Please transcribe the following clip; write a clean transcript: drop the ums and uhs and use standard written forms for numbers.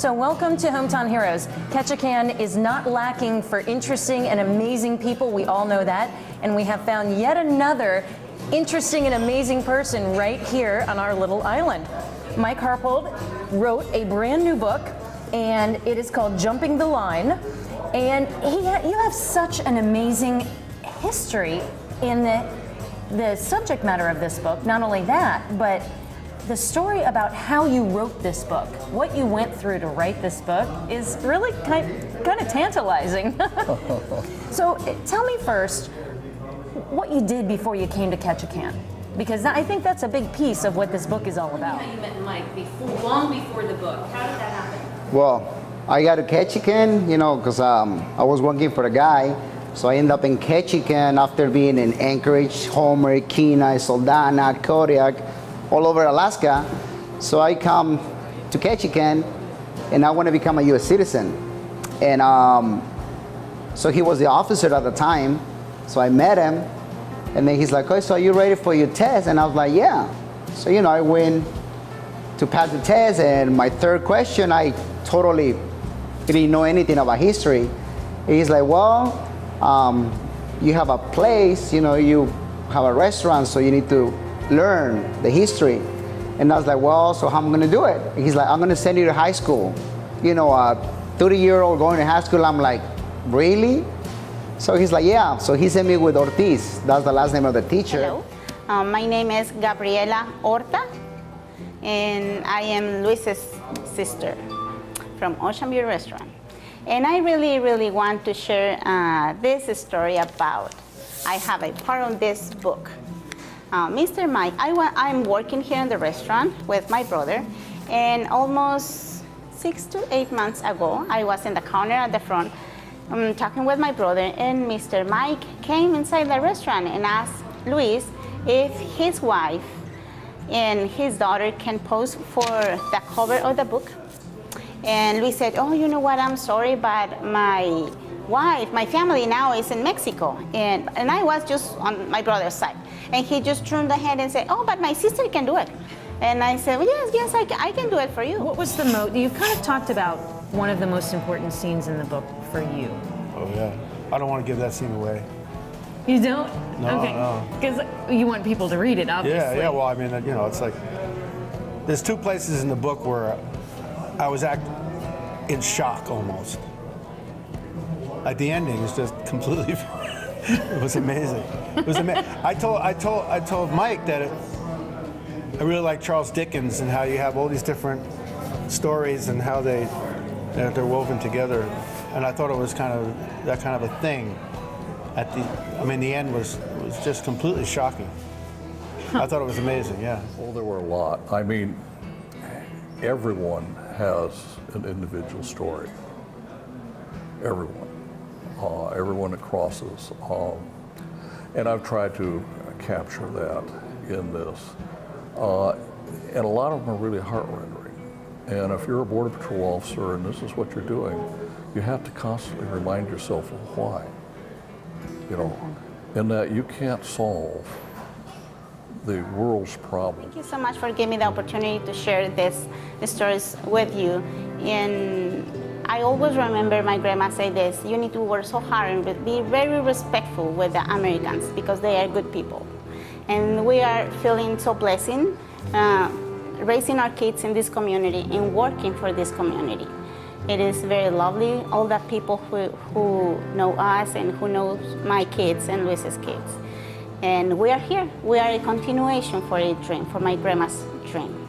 So welcome to Hometown Heroes. Ketchikan is not lacking for interesting and amazing people. We all know that. And we have found yet another interesting and amazing person right here on our little island. Mike Harpold wrote a brand new book, and it is called Jumping the Line. And you have such an amazing history in the subject matter of this book. Not only that, but the story about how you wrote this book, what you went through to write this book, is really kind of tantalizing. So tell me first what you did before you came to Ketchikan, because I think that's a big piece of what this book is all about. You met Mike long before the book. How did that happen? Well, I got to Ketchikan, because I was working for a guy. So I ended up in Ketchikan after being in Anchorage, Homer, Kenai, Soldana, Kodiak, all over Alaska. So I come to Ketchikan and I want to become a U.S. citizen. And so he was the officer at the time. So I met him and then he's like, "Oh, so are you ready for your test?" And I was like, "Yeah." So, I went to pass the test, and my third question, I totally didn't know anything about history. And he's like, "Well, you have a place, you have a restaurant, so you need to learn the history." And I was like, "Well, so how am I going to do it?" And he's like, "I'm going to send you to high school." A 30-year-old going to high school. I'm like, "Really?" So he's like, "Yeah." So he sent me with Ortiz. That's the last name of the teacher. Hello, my name is Gabriela Horta, and I am Luis's sister from Ocean View Restaurant. And I really, really want to share this story about, I have a part of this book. Mr. Mike, I'm working here in the restaurant with my brother, and almost 6 to 8 months ago, I was in the counter at the front talking with my brother, and Mr. Mike came inside the restaurant and asked Luis if his wife and his daughter can pose for the cover of the book. And Luis said, "Oh, you know what, I'm sorry, but my wife, my family now is in Mexico." And I was just on my brother's side. And he just turned the head and said, "Oh, but my sister can do it." And I said, "Well, yes, I can do it for you." What was the you've kind of talked about one of the most important scenes in the book for you. Oh, yeah. I don't want to give that scene away. You don't? No, okay. no. Because you want people to read it, obviously. Yeah, well, I mean, it's like, there's two places in the book where I was in shock almost. Like the ending is just completely, it was amazing. It was amazing. I told Mike that I really like Charles Dickens and how you have all these different stories and how they're woven together. And I thought it was that kind of a thing. The end was just completely shocking. I thought it was amazing, yeah. Well, there were a lot. I mean, everyone has an individual story. Everyone. Everyone that crosses. And I've tried to capture that in this. And a lot of them are really heart-rending. And if you're a Border Patrol officer and this is what you're doing, you have to constantly remind yourself of why. And that you can't solve the world's problem. Thank you so much for giving me the opportunity to share these stories with you. And I always remember my grandma say this: you need to work so hard and be very respectful with the Americans because they are good people. And we are feeling so blessed raising our kids in this community and working for this community. It is very lovely, all the people who know us and who knows my kids and Luis's kids. And we are here. We are a continuation for a dream, for my grandma's dream.